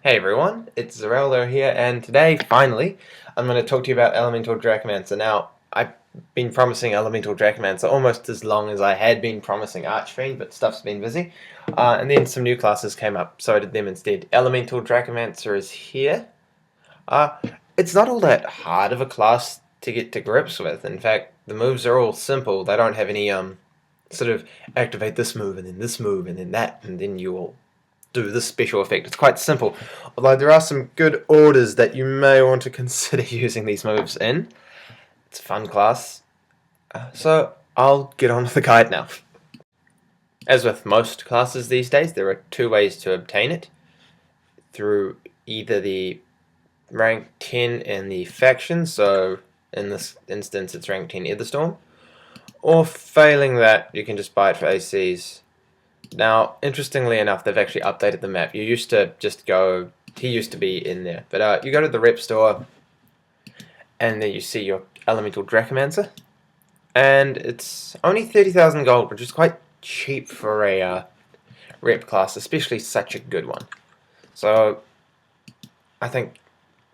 Hey everyone, it's Zereldo here, and today, finally, I'm going to talk to you about Elemental Dracomancer. Now, I've been promising Elemental Dracomancer almost as long as I had been promising Archfiend, but stuff's been busy. And then some new classes came up, so I did them instead. Elemental Dracomancer is here. Uh, it's not all that hard of a class to get to grips with. In fact, the moves are all simple. They don't have any, sort of activate this move, and then this move, and then that, and then you will do this special effect. It's quite simple, although there are some good orders that you may want to consider using these moves in. It's a fun class, so I'll get on with the guide now. As with most classes these days, there are two ways to obtain it, through either the rank 10 in the faction, so in this instance it's rank 10 Etherstorm, or failing that, you can just buy it for ACs. Now, interestingly enough, they've actually updated the map. You used to just go, he used to be in there, but you go to the rep store, and then you see your Elemental Dracomancer, and it's only 30,000 gold, which is quite cheap for a rep class, especially such a good one. So,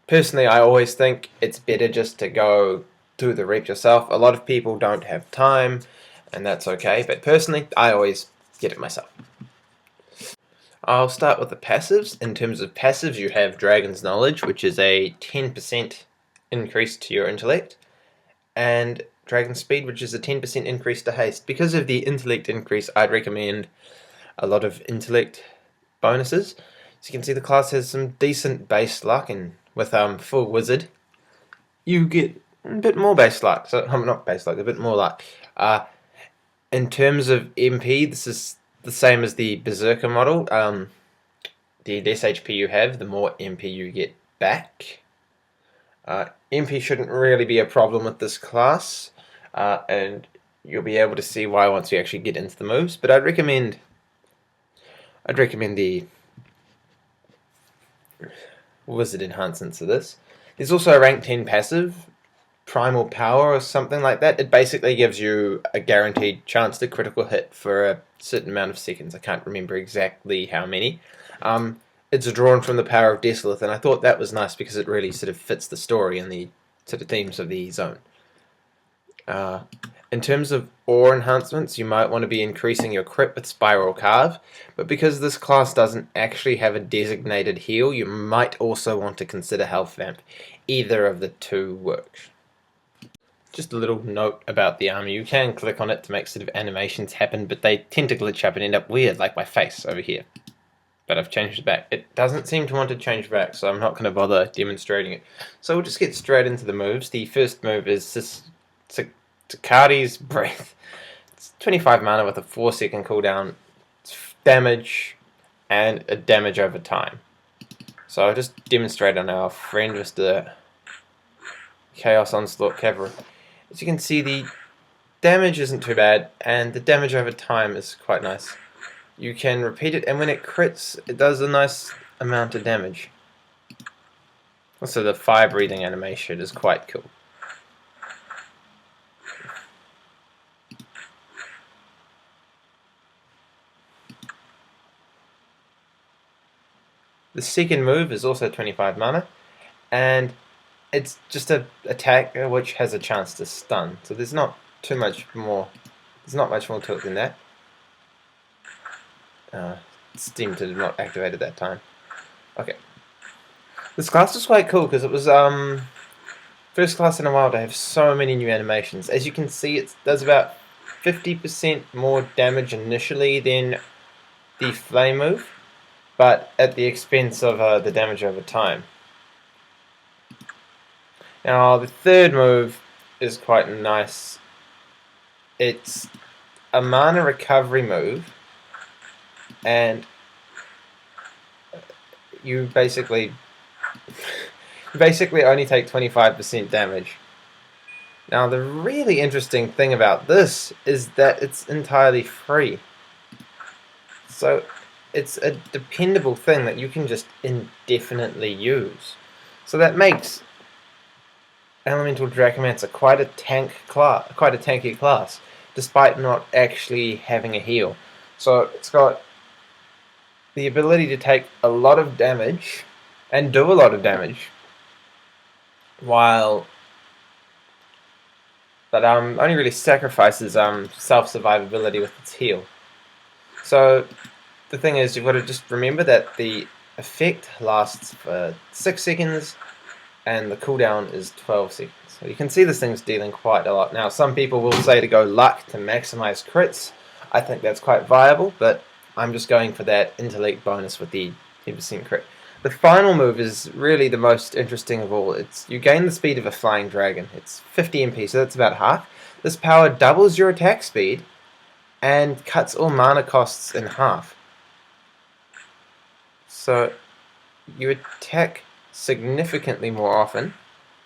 personally, I always think it's better just to go do the rep yourself. A lot of people don't have time, and that's okay, but personally, I always get it myself. I'll start with the passives. In terms of passives, you have Dragon's Knowledge, which is a 10% increase to your intellect, and Dragon Speed, which is a 10% increase to haste. Because of the intellect increase, I'd recommend a lot of intellect bonuses. As you can see, the class has some decent base luck, and with full wizard, you get a bit more base luck. So, not base luck, a bit more luck. In terms of MP, this is the same as the Berserker model. The less HP you have, the more MP you get back. MP shouldn't really be a problem with this class, and you'll be able to see why once you actually get into the moves. But I'd recommend the Wizard enhancements of this. There's also a rank 10 passive, Primal Power or something like that. It basically gives you a guaranteed chance to critical hit for a certain amount of seconds. I can't remember exactly how many. It's drawn from the Power of Desolith, and I thought that was nice because it really sort of fits the story and the sort of themes of the zone. In terms of ore enhancements, you might want to be increasing your crit with Spiral Carve, but because this class doesn't actually have a designated heal, you might also want to consider Health Vamp. Either of the two works. Just a little note about the armor. You can click on it to make sort of animations happen, but they tend to glitch up and end up weird, like my face over here. But I've changed it back. It doesn't seem to want to change back, so I'm not going to bother demonstrating it. So we'll just get straight into the moves. The first move is Takadi's Breath. It's 25 mana with a 4-second cooldown. It's damage and a damage over time. So I'll just demonstrate on our friend with the Chaos Onslaught Cavalry. As you can see, the damage isn't too bad, and the damage over time is quite nice. You can repeat it, and when it crits, it does a nice amount of damage. Also, the fire breathing animation is quite cool. The second move is also 25 mana, and it's just an attack which has a chance to stun. So there's not much more to it than that. Steam did not activate at that time. Okay. This class was quite cool because it was first class in a while to have so many new animations. As you can see, it does about 50% more damage initially than the flame move, but at the expense of the damage over time. Now the third move is quite nice. It's a mana recovery move, and you basically only take 25% damage. Now the really interesting thing about this is that it's entirely free. So it's a dependable thing that you can just indefinitely use. So that makes Elemental Dracomancer quite a tanky class, despite not actually having a heal. So it's got the ability to take a lot of damage and do a lot of damage, but only really sacrifices self-survivability with its heal. So the thing is, you've got to just remember that the effect lasts for 6 seconds and the cooldown is 12 seconds. So you can see this thing's dealing quite a lot. Now some people will say to go luck to maximize crits. I think that's quite viable, but I'm just going for that intellect bonus with the 10% crit. The final move is really the most interesting of all. You gain the speed of a flying dragon. It's 50 MP, so that's about half. This power doubles your attack speed and cuts all mana costs in half. So you attack significantly more often.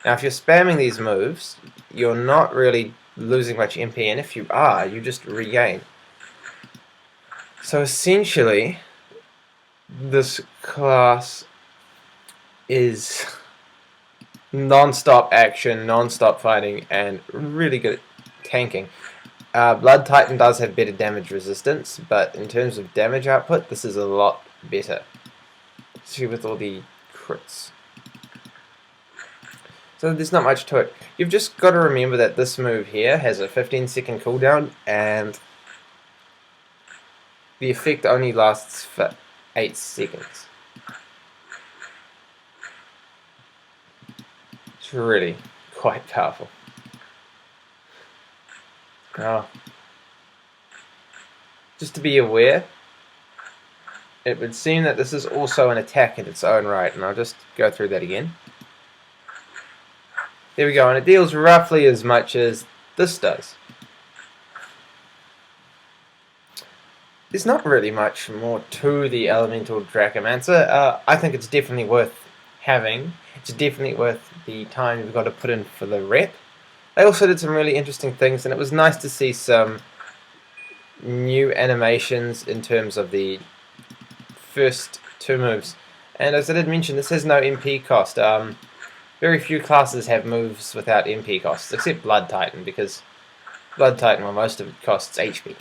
Now if you're spamming these moves, you're not really losing much MP, and if you are, you just regain. So essentially, this class is non-stop action, non-stop fighting, and really good at tanking. Blood Titan does have better damage resistance, but in terms of damage output, this is a lot better. See, with all the crits. So there's not much to it. You've just got to remember that this move here has a 15-second cooldown, and the effect only lasts for 8 seconds. It's really quite powerful. Now, just to be aware, it would seem that this is also an attack in its own right, and I'll just go through that again. There we go, and it deals roughly as much as this does. There's not really much more to the Elemental Dracomancer. I think it's definitely worth having. It's definitely worth the time you've got to put in for the rep. They also did some really interesting things, and it was nice to see some new animations in terms of the first 2 moves. And as I did mention, this has no MP cost. Very few classes have moves without MP costs, except Blood Titan, because Blood Titan, well, most of it costs HP.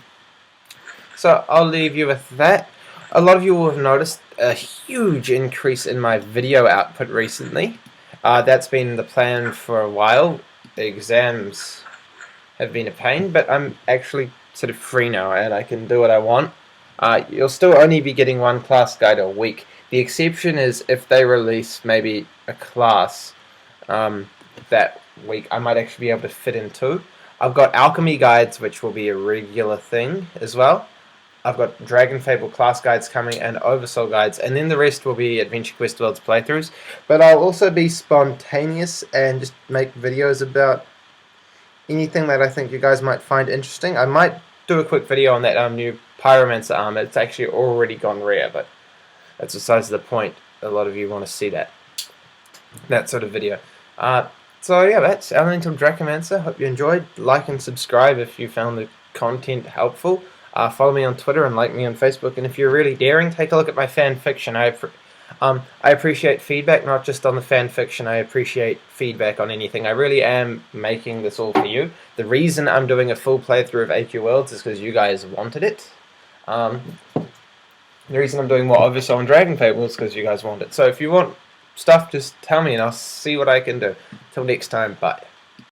So I'll leave you with that. A lot of you will have noticed a huge increase in my video output recently. That's been the plan for a while. Exams have been a pain, but I'm actually sort of free now and I can do what I want. You'll still only be getting 1 class guide a week. The exception is if they release maybe a class that week, I might actually be able to fit in 2. I've got alchemy guides, which will be a regular thing as well. I've got Dragon Fable class guides coming and Oversoul guides, and then the rest will be Adventure Quest Worlds playthroughs. But I'll also be spontaneous and just make videos about anything that I think you guys might find interesting. I might do a quick video on that new Pyromancer armor. It's actually already gone rare, but that's besides the point. A lot of you want to see that sort of video. So yeah, that's Elemental Dracomancer. Hope you enjoyed. Like and subscribe if you found the content helpful. Follow me on Twitter and like me on Facebook. And if you're really daring, take a look at my fan fiction. I appreciate feedback, not just on the fan fiction. I appreciate feedback on anything. I really am making this all for you. The reason I'm doing a full playthrough of AQ Worlds is because you guys wanted it. The reason I'm doing more Oversoul and Dragon Fable is because you guys want it. So if you want stuff, just tell me and I'll see what I can do. Till next time, bye.